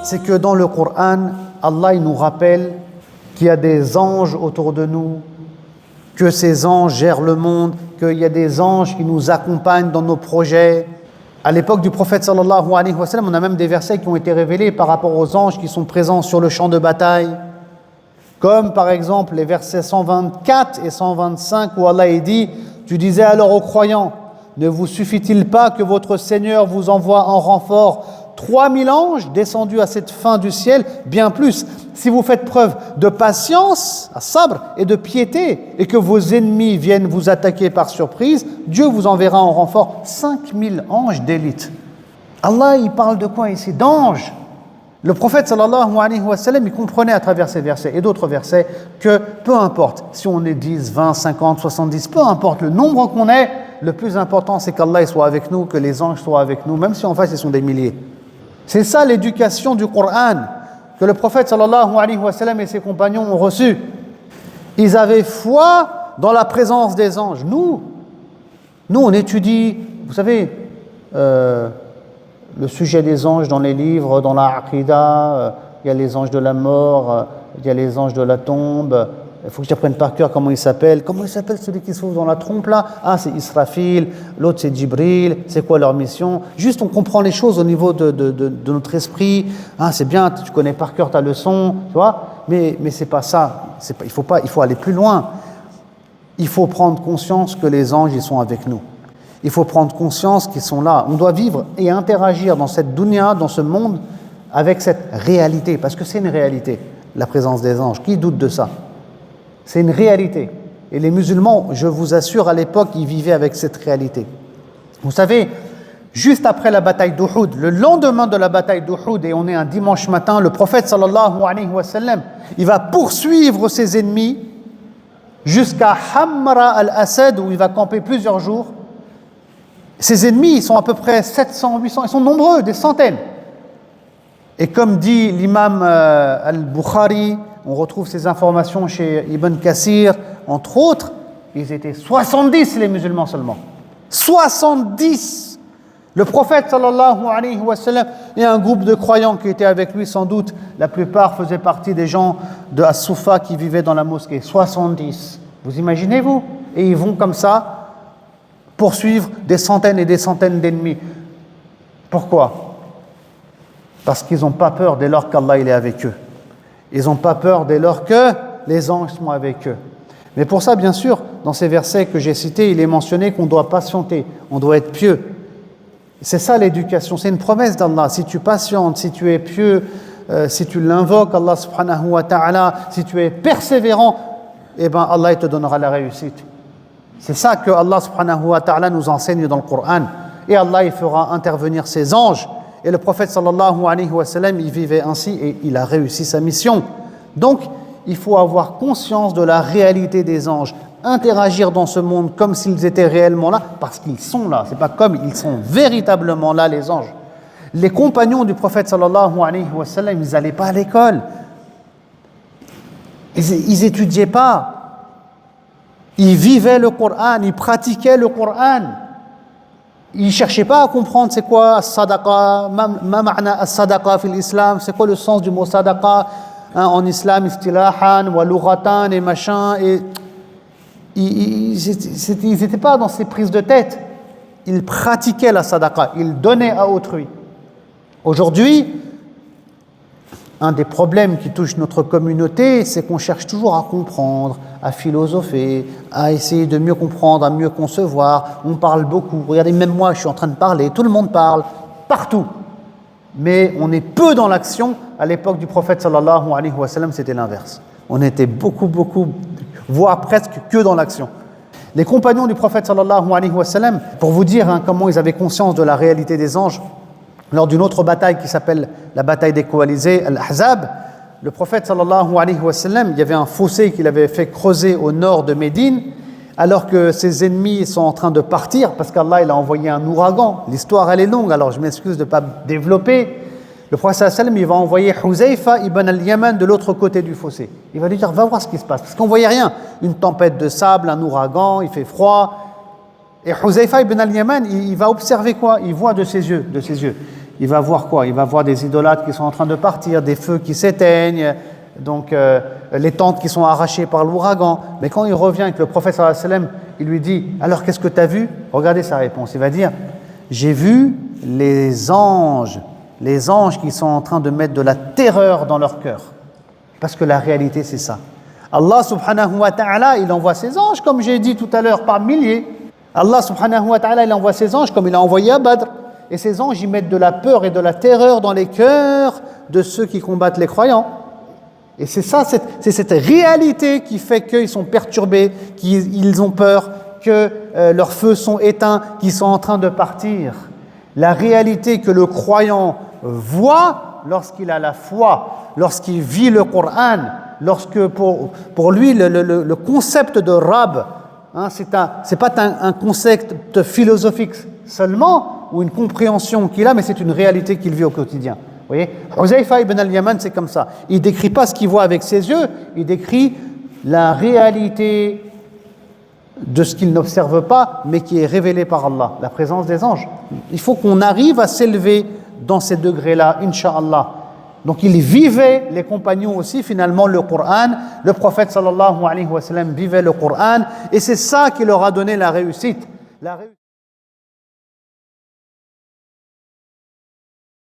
c'est que dans le Coran, Allah il nous rappelle qu'il y a des anges autour de nous, que ces anges gèrent le monde, qu'il y a des anges qui nous accompagnent dans nos projets. À l'époque du prophète sallallahu alayhi wa sallam, on a même des versets qui ont été révélés par rapport aux anges qui sont présents sur le champ de bataille. Comme par exemple les versets 124 et 125 où Allah dit « Tu disais alors aux croyants, ne vous suffit-il pas que votre Seigneur vous envoie en renfort 3000 anges descendus à cette fin du ciel, bien plus, si vous faites preuve de patience, à sabr et de piété, et que vos ennemis viennent vous attaquer par surprise, Dieu vous enverra en renfort 5000 anges d'élite. » Allah, il parle de quoi ici? D'anges. Le prophète sallallahu alayhi wa sallam, il comprenait à travers ces versets et d'autres versets que peu importe si on est 10, 20, 50, 70, peu importe le nombre qu'on est, le plus important c'est qu'Allah soit avec nous, que les anges soient avec nous, même si en face ils sont des milliers. C'est ça l'éducation du Coran que le prophète sallallahu alayhi wa sallam et ses compagnons ont reçu. Ils avaient foi dans la présence des anges. Nous on étudie, vous savez, le sujet des anges dans les livres, dans la Aqidah, il y a les anges de la mort, il y a les anges de la tombe. Il faut que j'apprenne par cœur comment il s'appelle. Comment il s'appelle celui qui se trouve dans la trompe là? Ah, c'est Israfil, l'autre c'est Djibril, c'est quoi leur mission? Juste on comprend les choses au niveau de notre esprit. Ah, c'est bien, tu connais par cœur ta leçon, tu vois? Mais c'est pas ça. Il faut aller plus loin. Il faut prendre conscience que les anges, ils sont avec nous. Il faut prendre conscience qu'ils sont là. On doit vivre et interagir dans cette dunya, dans ce monde, avec cette réalité. Parce que c'est une réalité, la présence des anges. Qui doute de ça? C'est une réalité. Et les musulmans, je vous assure, à l'époque, ils vivaient avec cette réalité. Vous savez, juste après la bataille d'Uhud, le lendemain de la bataille d'Uhud, et on est un dimanche matin, le prophète sallallahu alayhi wa sallam, il va poursuivre ses ennemis jusqu'à Hamra al-Asad, où il va camper plusieurs jours. Ses ennemis, ils sont à peu près 700, 800, ils sont nombreux, des centaines. Et comme dit l'imam al-Bukhari, on retrouve ces informations chez Ibn Kathir, entre autres, ils étaient 70 les musulmans seulement. 70! Le prophète sallallahu alayhi wa sallam et un groupe de croyants qui étaient avec lui, sans doute, la plupart faisaient partie des gens de As-Soufa qui vivaient dans la mosquée. 70. Vous imaginez-vous? Et ils vont comme ça poursuivre des centaines et des centaines d'ennemis. Pourquoi? Parce qu'ils n'ont pas peur dès lors qu'Allah il est avec eux. Ils n'ont pas peur dès lors que les anges sont avec eux. Mais pour ça, bien sûr, dans ces versets que j'ai cités, il est mentionné qu'on doit patienter, on doit être pieux. C'est ça l'éducation, c'est une promesse d'Allah. Si tu patientes, si tu es pieux, si tu l'invoques, Allah subhanahu wa ta'ala, si tu es persévérant, eh bien Allah il te donnera la réussite. C'est ça que Allah subhanahu wa ta'ala nous enseigne dans le Coran. Et Allah il fera intervenir ses anges. Et le prophète sallallahu alayhi wa sallam, il vivait ainsi et il a réussi sa mission. Donc, il faut avoir conscience de la réalité des anges, interagir dans ce monde comme s'ils étaient réellement là, parce qu'ils sont là. C'est pas comme, ils sont véritablement là, les anges. Les compagnons du prophète sallallahu alayhi wa sallam, ils n'allaient pas à l'école. Ils étudiaient pas. Ils vivaient le Coran, ils pratiquaient le Coran. Ils ne cherchaient pas à comprendre c'est quoi as-sadaqa, ma ma'na as-sadaqa fil islam, c'est quoi le sens du mot sadaqa en islam, istilahan, wa lughatan et machin. Et ils n'étaient pas dans ces prises de tête. Ils pratiquaient la sadaqa, ils donnaient à autrui. Aujourd'hui, un des problèmes qui touche notre communauté, c'est qu'on cherche toujours à comprendre, à philosopher, à essayer de mieux comprendre, à mieux concevoir. On parle beaucoup. Regardez, même moi, je suis en train de parler. Tout le monde parle, partout. Mais on est peu dans l'action. À l'époque du prophète sallallahu alayhi wa sallam, c'était l'inverse. On était beaucoup, voire presque que dans l'action. Les compagnons du prophète sallallahu alayhi wa sallam, pour vous dire comment ils avaient conscience de la réalité des anges, lors d'une autre bataille qui s'appelle la bataille des coalisés, Al-Ahzab, le prophète sallallahu alayhi wa sallam, il y avait un fossé qu'il avait fait creuser au nord de Médine, alors que ses ennemis sont en train de partir, parce qu'Allah il a envoyé un ouragan. L'histoire elle est longue, alors je m'excuse de ne pas développer. Le prophète sallallahu alayhi wa sallam, il va envoyer Huzaifa ibn al-Yaman de l'autre côté du fossé. Il va lui dire, va voir ce qui se passe, parce qu'on ne voyait rien. Une tempête de sable, un ouragan, il fait froid. Et Huzaifa ibn al-Yaman, il va observer quoi? Il voit de ses yeux. il va voir quoi? Il va voir des idolâtres qui sont en train de partir, des feux qui s'éteignent, donc les tentes qui sont arrachées par l'ouragan. Mais quand il revient avec le prophète sallallahu alayhi wa sallam, il lui dit « Alors qu'est-ce que tu as vu ?» Regardez sa réponse, il va dire « J'ai vu les anges qui sont en train de mettre de la terreur dans leur cœur. » Parce que la réalité c'est ça. Allah subhanahu wa ta'ala, il envoie ses anges, comme j'ai dit tout à l'heure, par milliers. Allah subhanahu wa ta'ala, il envoie ses anges comme il a envoyé à Badr. Et ces anges, ils mettent de la peur et de la terreur dans les cœurs de ceux qui combattent les croyants. Et c'est ça, c'est cette réalité qui fait qu'ils sont perturbés, qu'ils ont peur, que leurs feux sont éteints, qu'ils sont en train de partir. La réalité que le croyant voit lorsqu'il a la foi, lorsqu'il vit le Coran, lorsque pour lui le concept de Rab, hein, c'est pas un concept philosophique seulement ou une compréhension qu'il a, mais c'est une réalité qu'il vit au quotidien. Vous voyez, Huzaifa ibn al-Yaman, c'est comme ça. Il décrit pas ce qu'il voit avec ses yeux, il décrit la réalité de ce qu'il n'observe pas, mais qui est révélé par Allah, la présence des anges. Il faut qu'on arrive à s'élever dans ces degrés-là, Inch'Allah. Donc ils vivaient, les compagnons aussi, finalement, le Coran. Le prophète sallallahu alayhi wa sallam vivait le Coran, et c'est ça qui leur a donné la réussite.